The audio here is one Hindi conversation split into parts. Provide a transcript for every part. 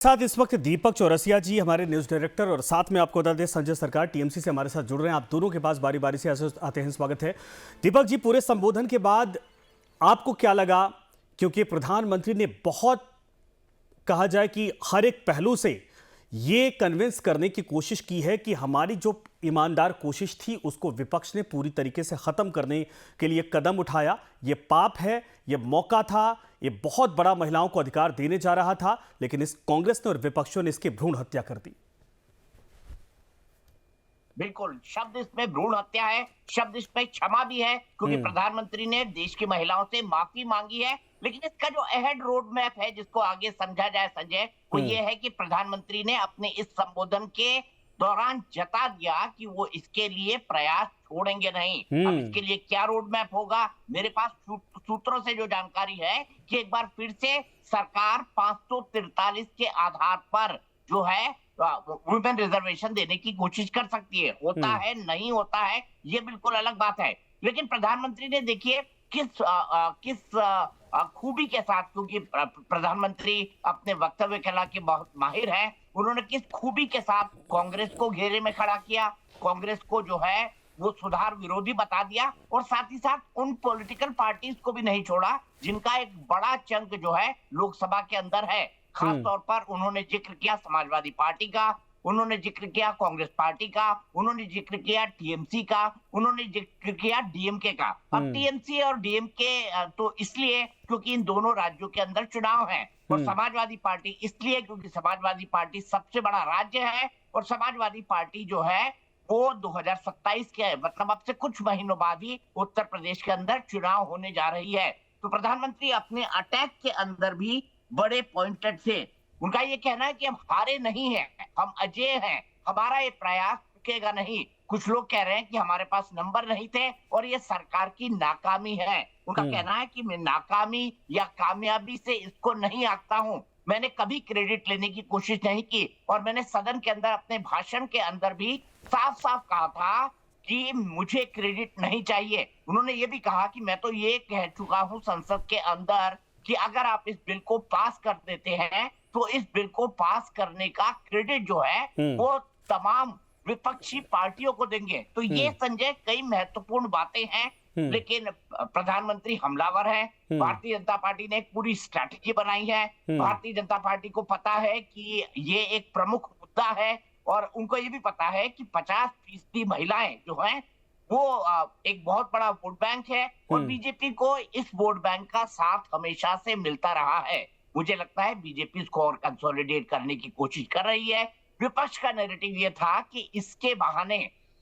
साथ इस वक्त दीपक चौरसिया जी हमारे न्यूज डायरेक्टर और साथ में आपको बता दें संजय सरकार टीएमसी से हमारे साथ जुड़ रहे हैं। आप दोनों के पास बारी बारी से आते हैं, स्वागत है। दीपक जी, पूरे संबोधन के बाद आपको क्या लगा? क्योंकि प्रधानमंत्री ने बहुत, कहा जाए कि हर एक पहलू से ये कन्विंस करने की कोशिश की है कि हमारी जो ईमानदार कोशिश थी उसको विपक्ष ने पूरी तरीके से खत्म करने के लिए कदम उठाया। ये पाप है, ये मौका था, ये बहुत बड़ा महिलाओं को अधिकार देने जा रहा था, लेकिन इस कांग्रेस ने और विपक्षों ने इसकी भ्रूण हत्या कर दी। बिल्कुल, शब्द इसमें भ्रूण हत्या है, शब्द इसमें क्षमा भी है, क्योंकि प्रधानमंत्री ने देश की महिलाओं से माफी मांगी है। लेकिन इसका जो अहेड रोड मैप है, जिसको आगे समझा जाए संजय, वो ये है कि प्रधानमंत्री ने अपने इस संबोधन के दौरान जता दिया कि वो इसके लिए प्रयास छोड़ेंगे नहीं। अब इसके लिए क्या रोड मैप होगा, मेरे पास सूत्रों से जो जानकारी है कि एक बार फिर से सरकार 543 के आधार पर जो है वुमेन रिजर्वेशन देने की कोशिश कर सकती है। होता है नहीं होता है ये बिल्कुल अलग बात है, लेकिन प्रधानमंत्री ने देखिए किस खूबी के साथ, क्योंकि प्रधानमंत्री अपने वक्तव्य कला के बहुत माहिर हैं, उन्होंने किस खूबी के साथ कांग्रेस को घेरे में खड़ा किया, कांग्रेस को जो है वो सुधार विरोधी बता दिया, और साथ ही साथ उन पॉलिटिकल पार्टीज को भी नहीं छोड़ा जिनका एक बड़ा चंक जो है लोकसभा के अंदर है। खास तौर पर उन्होंने जिक्र किया समाजवादी पार्टी का, उन्होंने जिक्र किया कांग्रेस पार्टी का, उन्होंने जिक्र किया टीएमसी का, उन्होंने जिक्र किया डीएमके का। अब टीएमसी और डीएमके तो इसलिए क्योंकि इन दोनों राज्यों के अंदर चुनाव है, और समाजवादी पार्टी इसलिए क्योंकि समाजवादी पार्टी सबसे बड़ा राज्य है, और समाजवादी पार्टी जो है वो 2027 के मतलब अब से कुछ महीनों बाद ही उत्तर प्रदेश के अंदर चुनाव होने जा रही है। तो प्रधानमंत्री अपने अटैक के अंदर भी बड़े पॉइंटेड थे। उनका ये कहना है कि हम हारे नहीं हैं, हम अजेय हैं, हमारा ये प्रयास रुकेगा नहीं। कुछ लोग कह रहे हैं कि हमारे पास नंबर नहीं थे और ये सरकार की नाकामी है। उनका कहना है कि मैं नाकामी या कामयाबी से इसको नहीं आंकता हूं, मैंने कभी क्रेडिट लेने की कोशिश नहीं की, और मैंने सदन के अंदर अपने भाषण के अंदर भी साफ साफ कहा था कि मुझे क्रेडिट नहीं चाहिए। उन्होंने ये भी कहा कि मैं तो ये कह चुका हूं संसद के अंदर कि अगर आप इस बिल को पास कर देते हैं तो इस बिल को पास करने का क्रेडिट जो है वो तमाम विपक्षी पार्टियों को देंगे। तो ये संजय कई महत्वपूर्ण बातें हैं, लेकिन प्रधानमंत्री हमलावर है। भारतीय जनता पार्टी ने एक पूरी स्ट्रैटेजी बनाई है। भारतीय जनता पार्टी को पता है कि ये एक प्रमुख मुद्दा है, और उनको ये भी पता है कि 50% महिलाएं जो हैं वो एक बहुत बड़ा वोट बैंक है, और बीजेपी को इस वोट बैंक का साथ हमेशा से मिलता रहा है। मुझे लगता है बीजेपी इसको और कंसोलिडेट करने की कोशिश कर रही है। विपक्ष का नैरेटिव ये था कि इसके बहाने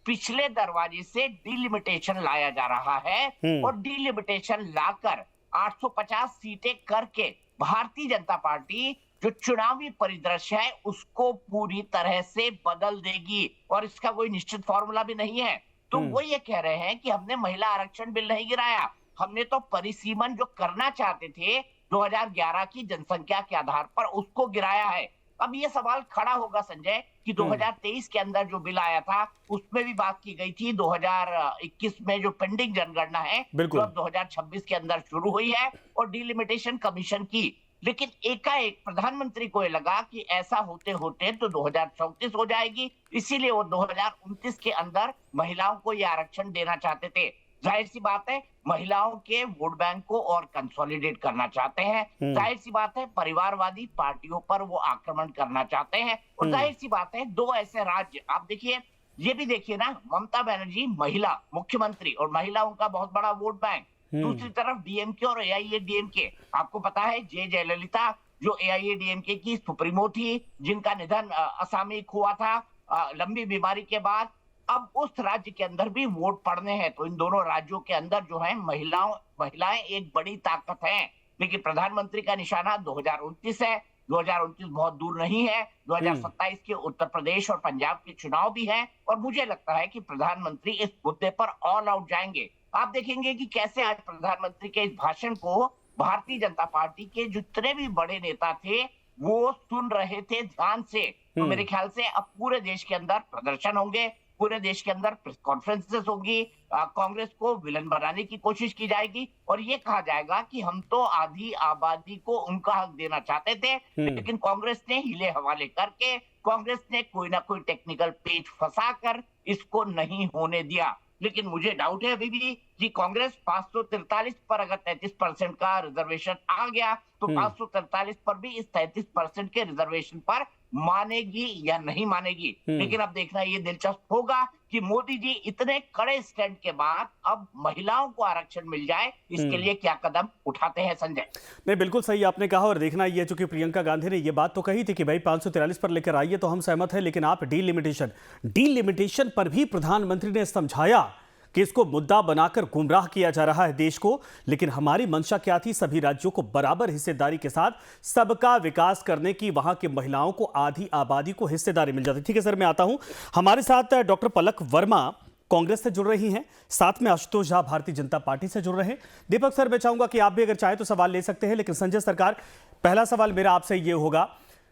पिछले दरवाजे से डिलिमिटेशन लाया जा रहा है, और डिलिमिटेशन लाकर 850 सीटें करके भारतीय जनता पार्टी जो चुनावी परिदृश्य है उसको पूरी तरह से बदल देगी, और इसका कोई निश्चित फॉर्मूला भी नहीं है। तो वो ये कह रहे हैं कि हमने महिला आरक्षण बिल नहीं गिराया, हमने तो परिसीमन जो करना चाहते थे 2011 की जनसंख्या के आधार पर उसको गिराया है। अब ये सवाल खड़ा होगा संजय कि 2023 के अंदर जो बिल आया था उसमें भी बात की गई थी 2021 में जो पेंडिंग जनगणना है जो अब 2026 के अंदर शुरू हुई है, और डिलिमिटेशन कमीशन की। लेकिन एकाएक प्रधानमंत्री को ये लगा कि ऐसा होते होते तो 2034 हो जाएगी, इसीलिए वो 2029 के अंदर महिलाओं को ये आरक्षण देना चाहते थे। जाहिर सी बात है महिलाओं के वोट बैंक को और कंसोलिडेट करना चाहते हैं, जाहिर सी बात है परिवारवादी पार्टियों पर वो आक्रमण करना चाहते हैं, और जाहिर सी बात है दो ऐसे राज्य, आप देखिए ये भी देखिए ना, ममता बनर्जी महिला मुख्यमंत्री और महिला उनका बहुत बड़ा वोट बैंक, दूसरी तरफ डीएमके और एआईएडीएमके। आपको पता है जे जयललिता जो एआईएडीएमके की सुप्रीमो थी, जिनका निधन असामयिक हुआ था लंबी बीमारी के बाद। अब उस राज्य के अंदर भी वोट पड़ने हैं, तो इन दोनों राज्यों के अंदर जो है महिलाएं एक बड़ी ताकत हैं। लेकिन प्रधानमंत्री का निशाना 2029 है, 2029 बहुत दूर नहीं है, 2027 के उत्तर प्रदेश और पंजाब के चुनाव भी हैं, और मुझे लगता है कि प्रधानमंत्री इस मुद्दे पर ऑल आउट जाएंगे। आप देखेंगे कि कैसे आज प्रधानमंत्री के इस भाषण को भारतीय जनता पार्टी के जितने भी बड़े नेता थे वो सुन रहे थे ध्यान से। तो मेरे ख्याल से अब पूरे देश के अंदर प्रदर्शन होंगे, पूरे देश के अंदर प्रेस कॉन्फ्रेंसेस होगी, कांग्रेस को विलन बनाने की कोशिश की जाएगी और ये कहा जाएगा कि हम तो आधी आबादी को उनका हक देना चाहते थे, लेकिन कांग्रेस ने हिले हवाले करके, कांग्रेस ने कोई ना कोई टेक्निकल पेच फंसाकर इसको नहीं होने दिया। लेकिन मुझे डाउट है अभी भी कि कांग्रेस 543 पर अगर 33% का रिजर्वेशन आ गया तो 543 पर भी इस 33% के रिजर्वेशन पर मानेगी या नहीं मानेगी। लेकिन अब देखना ये दिलचस्प होगा कि मोदी जी इतने कड़े स्टैंड के बाद अब महिलाओं को आरक्षण मिल जाए, इसके लिए क्या कदम उठाते हैं संजय। नहीं, बिल्कुल सही आपने कहा। और देखना ये, चूंकि प्रियंका गांधी ने ये बात तो कही थी कि भाई 543 पर लेकर आइए, तो हम सहमत हैं, लेकिन आप डीलिमिटेशन पर भी प्रधानमंत्री ने समझाया कि इसको मुद्दा बनाकर गुमराह किया जा रहा है देश को। लेकिन हमारी मंशा क्या थी? सभी राज्यों को बराबर हिस्सेदारी के साथ सबका विकास करने की, वहां की महिलाओं को, आधी आबादी को हिस्सेदारी मिल जाती। ठीक है सर, मैं आता हूं। हमारे साथ डॉक्टर पलक वर्मा कांग्रेस से जुड़ रही हैं, साथ में आशुतोष झा भारतीय जनता पार्टी से जुड़ रहे हैं। दीपक सर, मैं चाहूंगा कि आप भी अगर चाहें तो सवाल ले सकते हैं, लेकिन संजय सरकार, पहला सवाल मेरा आपसे यह होगा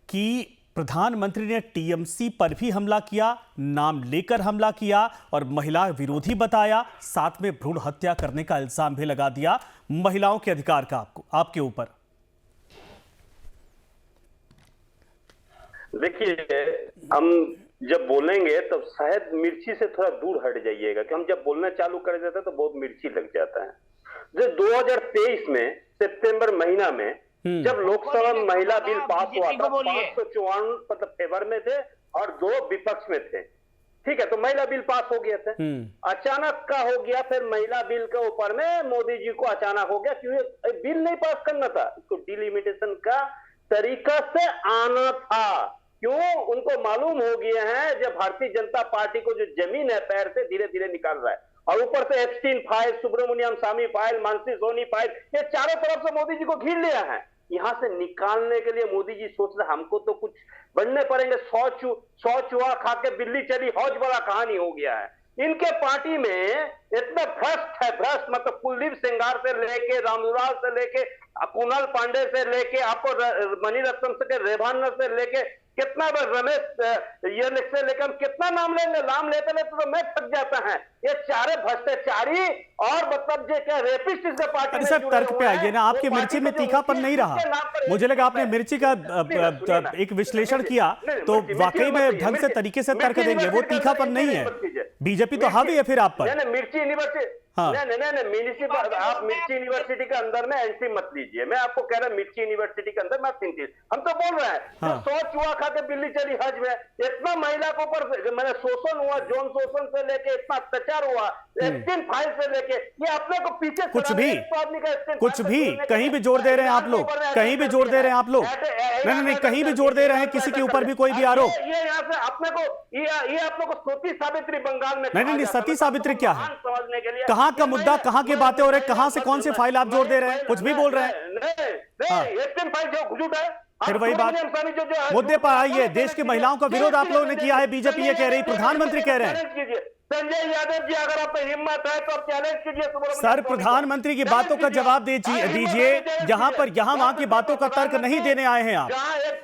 कि प्रधानमंत्री ने टीएमसी पर भी हमला किया, नाम लेकर हमला किया और महिला विरोधी बताया, साथ में भ्रूण हत्या करने का इल्जाम भी लगा दिया महिलाओं के अधिकार का आपके ऊपर। देखिए, हम जब बोलेंगे तो शायद मिर्ची से थोड़ा दूर हट जाइएगा कि हम जब बोलना चालू कर देते हैं तो बहुत मिर्ची लग जाता है। जो 2023 में सितंबर महीना में जब लोकसभा में महिला बिल पास हुआ था, 554 मतलब फेवर में थे और 2 विपक्ष में थे। ठीक है, तो महिला बिल पास हो गया था। अचानक का हो गया फिर महिला बिल के ऊपर में मोदी जी को अचानक हो गया, क्योंकि बिल नहीं पास करना था, इसको डिलिमिटेशन का तरीका से आना था। क्यों? उनको मालूम हो गया है जब भारतीय जनता पार्टी को जो जमीन है पैर से धीरे धीरे निकाल रहा है, और ऊपर से एप्स्टीन फाइल, सुब्रमण्यम स्वामी फाइल, मानसी सोनी फाइल, ये चारों तरफ से मोदी जी को घेर लिया है। यहां से निकालने के लिए मोदी जी सोच रहे हमको तो कुछ बनने पड़ेंगे, 100 चूहा खा के बिल्ली चली हौज वाला कहानी हो गया है। इनके पार्टी में इतना भ्रष्ट है, भ्रष्ट मतलब कुलदीप सेंगार से लेके, रामदुलाल से लेके, कुणाल पांडे से लेके, आपको मणिरत्नम से, रेभान्ना से लेके, कितना बार रमेश ये से लेकर हम कितना नाम लेंगे, नाम लेते लेते तो मैं थक जाता है। ये चारे भ्रष्टाचारी और मतलब जो क्या रेपिस्ट इसके पार्टी में सर, तर्क पे आइए ना। आपकी मिर्ची में तीखापन नहीं रहा, मुझे लगा आपने मिर्ची का एक विश्लेषण किया तो वाकई में ढंग से तरीके से तर्क देंगे, वो तीखापन नहीं है। बीजेपी तो हावी है फिर आप पर। मिर्ची यूनिवर्सिटी, नहीं म्यूनिसिपल, आप मिर्ची यूनिवर्सिटी के अंदर में एंट्री मत लीजिए। मैं आपको कह रहा हूं मिर्ची यूनिवर्सिटी के अंदर मत एंट्री। हम तो बोल रहे हैं 100 चूहा खा के बिल्ली चली हज में, इतना महिला को ऊपर मैंने शोषण हुआ, जौन शोषण से लेके इतना अत्याचार हुआ, एप्स्टीन फाइल से लेके, ये अपने को पीछे कुछ भी कहीं भी जोर दे रहे हैं आप लोग, कहीं भी जोर दे रहे हैं आप लोग। नहीं, कहीं भी जोर दे रहे हैं, किसी के ऊपर भी कोई भी आरोप। ये यहाँ से अपने को ये अपने को सती सावित्री बंगाल में, नहीं, सती सावित्री क्या है? समझने के लिए कहाँ का मुद्दा, कहाँ की बातें हो रही है, कहाँ से कौन सी फाइल आप जोड़ दे रहे हैं? कुछ भी बोल रहे हैं। एप्स्टीन फाइल जो झूठ है, फिर वही बात, मुद्दे पर आइए। देश की महिलाओं का विरोध आप लोगों ने किया है, बीजेपी ये कह रही, प्रधानमंत्री कह रहे हैं। संजय यादव जी, अगर आप हिम्मत है तो आप चैलेंज कीजिए। सर, प्रधानमंत्री की बातों का जवाब दीजिए। यहाँ वहां की बातों का तर्क नहीं देने आए हैं आप।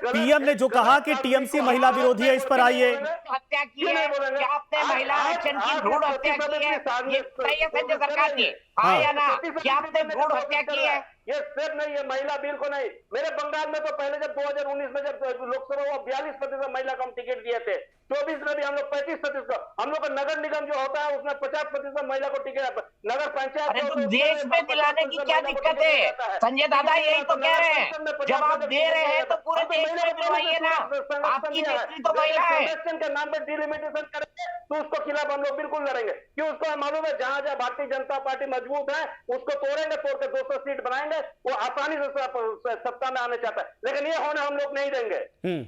पीएम ने जो कहा कि टीएमसी महिला विरोधी है, इस पर आइए। हत्या की है, क्या आपने महिला आरक्षण की भ्रूण हत्या की है, ये बताइए संजय सरकार जी, हाँ या ना? क्या आपने भ्रूण हत्या की है? ये सिर्फ नहीं है महिला बिल को नहीं, मेरे बंगाल में तो पहले जब 2019 में जब लोकसभा हुआ 42% महिला को हम टिकट दिए थे, 24 में भी हम लोग 35%, हम लोग का नगर निगम जो होता है उसमें 50% महिला को टिकट, नगर पंचायत। अरे तो देश में दिलाने की क्या दिक्कत है संजय दादा? यही तो कह रहे हैं, जब आप दे रहे हैं तो पूरे देश में दिलवाइए ना। आपकी नेत्री तो महिला है। के नाम पर डिलिमिटेशन करेंगे तो उसको खिलाफ हम लोग बिल्कुल लड़ेंगे, क्यों? उसको मालूम है जहां जहां भारतीय जनता पार्टी मजबूत है उसको तोड़ के 200 सीट बनाएंगे, वो आसानी से सत्ता में आने चाहता है। लेकिन ये होने हम लोग नहीं देंगे,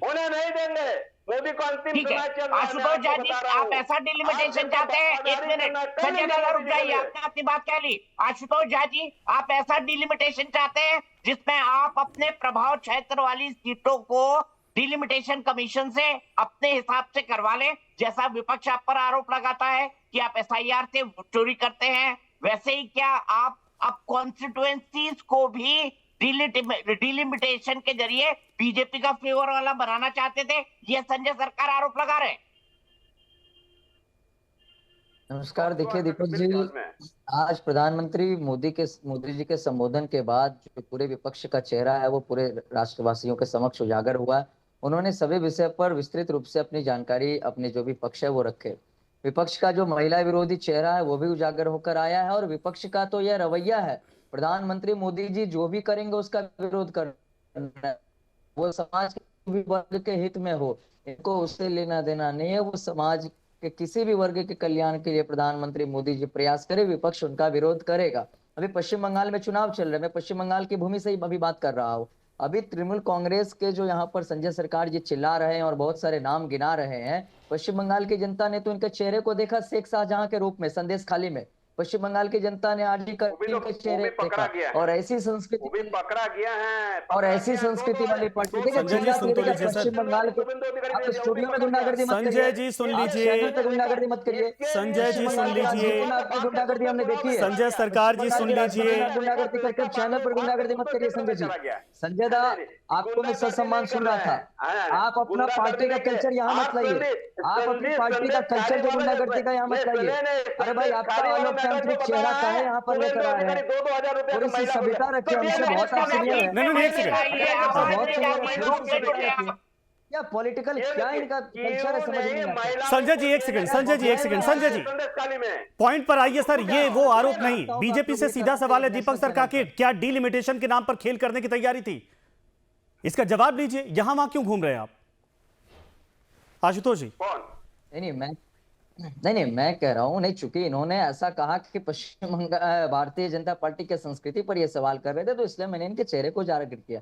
होने नहीं देंगे। मोदी को अंतिम समय चल रहा है। आशुतोष झा जी, आप ऐसा डिलिमिटेशन चाहते हैं? एक मिनट संजय दादा रुक जाइए, आपने अपनी बात कह ली। आशुतोष झा जी, आप ऐसा डिलिमिटेशन चाहते हैं जिसमें आप अपने प्रभाव क्षेत्र वाली सीटों को डिलिमिटेशन कमीशन से अपने हिसाब से करवा लें, जैसा विपक्ष आप पर आरोप लगाता है कि आप एसआईआर से चोरी करते हैं, वैसे ही क्या आप अब कॉन्स्टिट्यूएंसीज को भी डिलिमिटेशन के जरिए बीजेपी का फेवर वाला बनाना चाहते थे? ये संजय सरकार आरोप लगा रहे हैं। नमस्कार। और देखिए दीपक जी, विरोध में आज प्रधानमंत्री मोदी जी के संबोधन के बाद जो पूरे विपक्ष का चेहरा है वो पूरे राष्ट्रवासियों के समक्ष उजागर हुआ है। उन्होंने सभी विषय पर विस्तृत रूप से अपनी जानकारी, अपने जो भी पक्ष है वो रखे। विपक्ष का जो महिला विरोधी चेहरा है वो भी उजागर होकर आया है, और विपक्ष का तो यह रवैया है, प्रधानमंत्री मोदी जी जो भी करेंगे उसका विरोध करना है। वो समाज के भी वर्ग के हित में हो, इनको उससे लेना देना नहीं है। वो समाज के किसी भी वर्ग के कल्याण के लिए प्रधानमंत्री मोदी जी प्रयास करे, विपक्ष उनका विरोध करेगा। अभी पश्चिम बंगाल में चुनाव चल रहे हैं, मैं पश्चिम बंगाल की भूमि से ही अभी बात कर रहा हूँ। अभी तृणमूल कांग्रेस के जो यहाँ पर संजय सरकार जी चिल्ला रहे हैं और बहुत सारे नाम गिना रहे हैं, पश्चिम बंगाल की जनता ने तो इनके चेहरे को देखा शेख शाहजहां के रूप में, संदेश खाली में। पश्चिम बंगाल की जनता ने आरडी करीम के चेहरे पकड़ा देखा, गया है, और ऐसी वो संस्कृति भी पकड़ा गया है, और ऐसी संस्कृति वाली पार्टी। देखिए संजय जी, चिल्ला सुन तो देखिए लीजिए सर। पश्चिम बंगाल के, आप स्टूडियो में गुंडागर्दी मत करिए। संजय जी सुन आप लीजिए। चैनल पे गुंडागर्दी मत करिए। संजय जी पश्चिम सुन बंगाल के लीजिए। राजनीति में आपकी गुंडागर्दी हमने देखी है। संजय सरकार जी पश्चिम सुन बंगाल के राजनीति लीजिए। में आप गुंडागर्दी करके चैनल पर गुंडागर्दी मत करिए। संजय जी, संजय दा, आपको मैं ससम्मान सुन रहा था। आप अपना पार्टी का कल्चर यहाँ मत लाइए। आप अपनी पार्टी का कल्चर जो गुंडागर्दी का यहाँ मत लाइए। अरे भाई, आपका अलोकतांत्रिक चेहरा का है यहाँ पर लेकर आ रहे हैं। थोड़ी सी सभ्यता रखिए, हमसे बहुत आप सीनियर है। नहीं, नहीं, एक सेकंड। बहुत सीनियर है, थोड़ी सी सभ्यता रखिए। क्या पॉलिटिकल, क्या इनका कल्चर है समझ में नहीं आता। संजय जी एक सेकंड, संजय जी एक सेकंड, संजय जी पॉइंट पर आइए सर। ये वो आरोप नहीं, बीजेपी से सीधा सवाल है दीपक सरकार के, क्या डीलिमिटेशन के नाम पर खेल करने की तैयारी थी? इसका जवाब लीजिए। यहां वहां क्यों घूम रहे हैं आप आशुतोष जी? नहीं, मैं कह रहा हूँ नहीं, चूंकि इन्होंने ऐसा कहा कि पश्चिम बंगाल भारतीय जनता पार्टी के संस्कृति पर ये सवाल कर रहे थे, तो इसलिए मैंने इनके चेहरे को उजागर किया।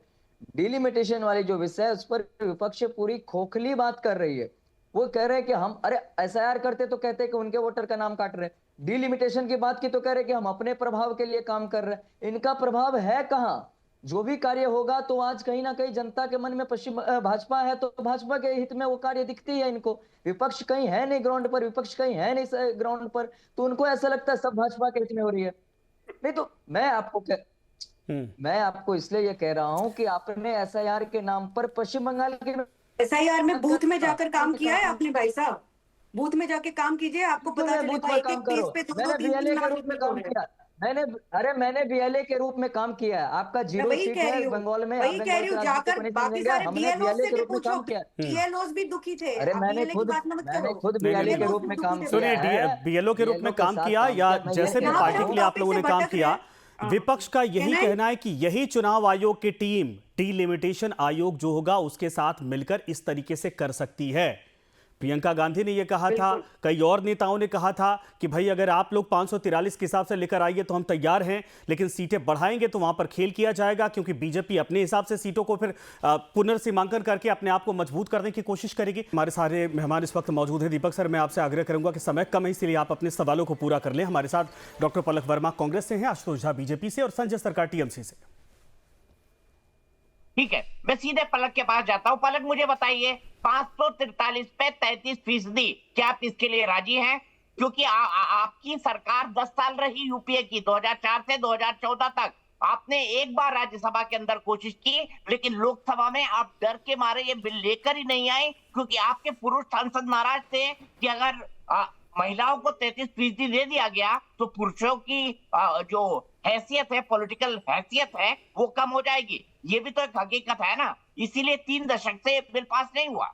डिलिमिटेशन वाली जो विषय है उस पर विपक्ष पूरी खोखली बात कर रही है। वो कह रहे हैं कि हम, अरे एसआईआर करते तो कहते कि उनके वोटर का नाम काट रहे हैं। डिलिमिटेशन की बात की तो कह रहे कि हम अपने प्रभाव के लिए काम कर रहे हैं। इनका प्रभाव है कहाँ? जो भी कार्य होगा तो आज कहीं ना कहीं जनता के मन में पश्चिम भाजपा है, तो भाजपा के हित में वो कार्य दिखती है इनको। विपक्ष कहीं है नहीं ग्राउंड पर, विपक्ष कहीं है नहीं ग्राउंड पर, तो उनको ऐसा लगता है सब भाजपा के हित में हो रही है। नहीं तो मैं आपको इसलिए ये कह रहा हूं कि आपने एसआईआर के नाम पर पश्चिम बंगाल के एसआईआर में बूथ में जाकर काम किया है आपने भाई साहब? बूथ में जाके काम कीजिए, आपको पता चलेगा। एक एक पेज पे मैंने बीएलए के रूप में काम किया। मैंने बीएलए के रूप में काम किया है। आपका जीरो सीट है बंगाल में, वही कह रही हूँ, जाकर बाकी सारे बीएलओ से भी पूछो, बीएलओ भी दुखी थे। अरे मैंने खुद बीएलए के रूप में काम किया। सुनिए, बीएलओ के रूप में काम किया या जैसे भी पार्टी के लिए आप लोगों ने काम किया, विपक्ष का यही कहना है कि यही चुनाव आयोग की टीम डिलिमिटेशन आयोग जो होगा उसके साथ मिलकर इस तरीके से कर सकती है। प्रियंका गांधी ने यह कहा था, कई और नेताओं ने कहा था कि भाई अगर आप लोग 543 के हिसाब से लेकर आइए तो हम तैयार हैं, लेकिन सीटें बढ़ाएंगे तो वहां पर खेल किया जाएगा, क्योंकि बीजेपी अपने हिसाब से सीटों को फिर पुनर्सीमांकन करके अपने आप को मजबूत करने की कोशिश करेगी। हमारे सारे मेहमान इस वक्त मौजूद हैं। दीपक सर, मैं आपसे आग्रह करूंगा कि समय कम है, इसलिए आप अपने सवालों को पूरा कर लें। हमारे साथ डॉक्टर पलक वर्मा कांग्रेस से हैं, आशुतोष झा बीजेपी से और संजय सरकार टीएमसी से। ठीक है, मैं सीधे पलक के पास जाता हूं। पलक, मुझे बताइए 543 पे 33%, क्या आप इसके लिए राजी हैं? क्योंकि आपकी सरकार 10 साल रही यूपीए की, 2004 से 2014 तक। आपने एक बार राज्यसभा के अंदर कोशिश की, लेकिन लोकसभा में आप डर के मारे ये बिल लेकर ही नहीं आए, क्योंकि आपके पुरुष सांसद नाराज थे कि अगर महिलाओं को 33% दे दिया गया तो पुरुषों की जो हैसियत है, पॉलिटिकल हैसियत है, वो कम हो जाएगी। ये भी तो एक हकीकत है ना, इसीलिए 3 दशक से बिल पास नहीं हुआ।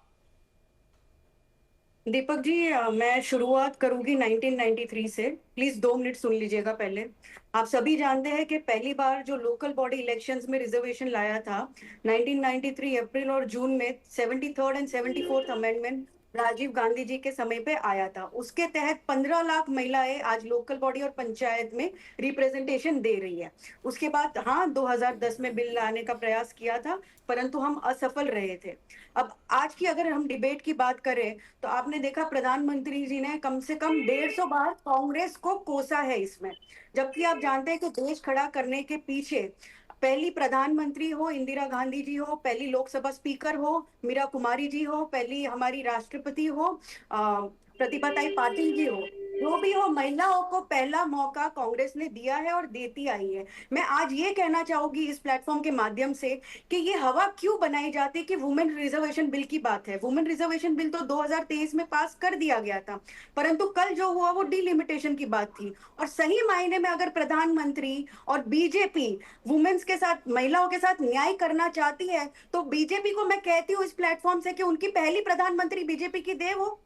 दीपक जी, मैं शुरुआत करूंगी 1993 से। प्लीज 2 मिनट सुन लीजिएगा पहले। आप सभी जानते हैं कि पहली बार जो लोकल बॉडी इलेक्शंस में रिजर्वेशन लाया था 1993 अप्रैल और जून में, 73rd and 74th amendment Rajiv Gandhi ji के समय पे आया था। उसके तहत 15 लाख महिलाएं आज लोकल बॉडी और पंचायत में रिप्रेजेंटेशन दे रही है। उसके बाद हाँ, 2010 में बिल लाने का प्रयास किया था, परंतु हम असफल रहे थे। अब आज की अगर हम डिबेट की बात करें तो आपने देखा प्रधानमंत्री जी ने कम से कम 150 बार कांग्रेस को कोसा है इसमें, जबकि आप जानते हैं कि देश खड़ा करने के पीछे पहली प्रधानमंत्री हो इंदिरा गांधी जी हो, पहली लोकसभा स्पीकर हो मीरा कुमारी जी हो, पहली हमारी राष्ट्रपति हो प्रतिभाताई पाटिल जी हो, जो भी हो, महिलाओं को पहला मौका कांग्रेस ने दिया है और देती आई है। मैं आज ये कहना चाहूंगी इस प्लेटफॉर्म के माध्यम से कि ये हवा क्यों बनाई जाती है कि वुमेन रिजर्वेशन बिल की बात है। वुमेन रिजर्वेशन बिल तो 2023 में पास कर दिया गया था, परंतु कल जो हुआ वो डिलिमिटेशन की बात थी। और सही मायने में अगर प्रधानमंत्री और बीजेपी वुमेन्स के साथ, महिलाओं के साथ न्याय करना चाहती है, तो बीजेपी को मैं कहती हूँ इस प्लेटफॉर्म से कि उनकी पहली प्रधानमंत्री बीजेपी की दे, वो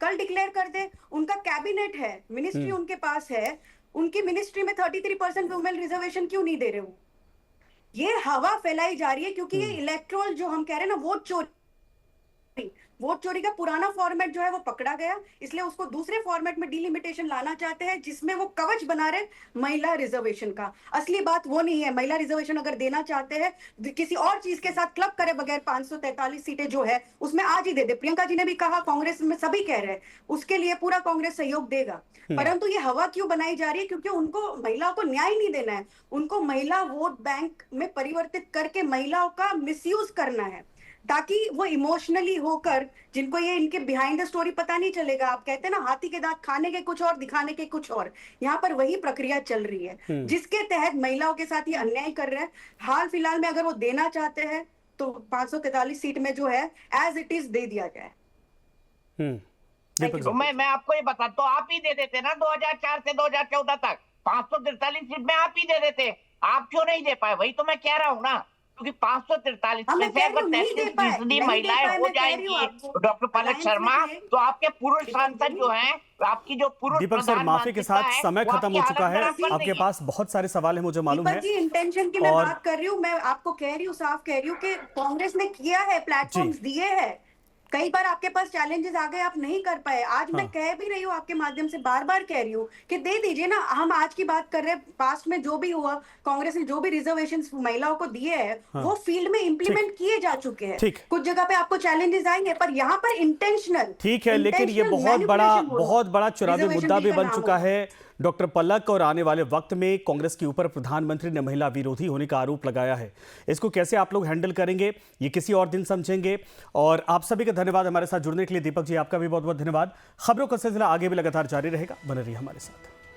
कल डिक्लेयर कर दे। उनका कैबिनेट है, मिनिस्ट्री उनके पास है, उनकी मिनिस्ट्री में 33% वुमेन रिजर्वेशन क्यों नहीं दे रहे वो? ये हवा फैलाई जा रही है क्योंकि ये इलेक्ट्रोल जो हम कह रहे हैं ना, वोट चोरी का पुराना फॉर्मेट जो है वो पकड़ा गया, इसलिए उसको दूसरे फॉर्मेट में डिलिमिटेशन लाना चाहते हैं जिसमें वो कवच बना रहे महिला रिजर्वेशन का। असली बात वो नहीं है। महिला रिजर्वेशन अगर देना चाहते हैं किसी और चीज के साथ क्लब करे बगैर 543 सीटें जो है उसमें आज ही दे दे। प्रियंका जी ने भी कहा, कांग्रेस में सभी कह रहे हैं, उसके लिए पूरा कांग्रेस सहयोग देगा। परंतु ये हवा क्यों बनाई जा रही है? क्योंकि उनको महिलाओं को न्याय नहीं देना है, उनको महिला वोट बैंक में परिवर्तित करके महिलाओं का मिसयूज करना है, ताकि वो इमोशनली होकर, जिनको ये इनके बिहाइंड द स्टोरी पता नहीं चलेगा। आप कहते हैं ना, हाथी के दांत खाने के कुछ और, दिखाने के कुछ और। यहाँ पर वही प्रक्रिया चल रही है जिसके तहत महिलाओं के साथ ये अन्याय कर रहे हैं। हाल फिलहाल में अगर वो देना चाहते हैं तो 543 सीट में जो है एज इट इज दे दिया जाए। दीपक तो मैं आपको ये बता, तो आप ही दे देते ना 2004 से 2014 तक 543 सीट में आप ही दे देते, आप क्यों नहीं दे पाए? वही तो मैं कह रहा हूँ ना, क्योंकि 543 में से अगर 33% महिलाएं हो जाएंगी डॉक्टर पलक शर्मा, तो आपके पूर्व सांसद जो हैं, आपकी जो पूर्व दीपक सर, माफी के साथ समय खत्म हो चुका है। आपके पास बहुत सारे सवाल हैं, मुझे मालूम है। जी, इंटेंशन की मैं बात कर रही हूँ, मैं आपको कह रही हूँ, साफ कह रही हूँ कि कांग्रेस ने किया है, प्लेटफॉर्म्स दिए हैं। कई बार आपके पास चैलेंजेस आ गए, आप नहीं कर पाए। आज मैं कह भी रही हूँ आपके माध्यम से, बार बार कह रही हूँ कि दे दीजिए ना। हम आज की बात कर रहे हैं, पास्ट में जो भी हुआ, कांग्रेस ने जो भी रिजर्वेशन महिलाओं को दिए हैं वो फील्ड में इंप्लीमेंट किए जा चुके हैं। कुछ जगह पे आपको चैलेंजेस आएंगे, पर यहाँ पर इंटेंशनल, ठीक है, लेकिन ये बहुत बड़ा चुनावी मुद्दा भी बन चुका है डॉक्टर पलक, और आने वाले वक्त में कांग्रेस के ऊपर प्रधानमंत्री ने महिला विरोधी होने का आरोप लगाया है। इसको कैसे आप लोग हैंडल करेंगे, ये किसी और दिन समझेंगे। और आप सभी का धन्यवाद हमारे साथ जुड़ने के लिए। दीपक जी, आपका भी बहुत बहुत धन्यवाद। खबरों का सिलसिला आगे भी लगातार जारी रहेगा, बने रहिए हमारे साथ।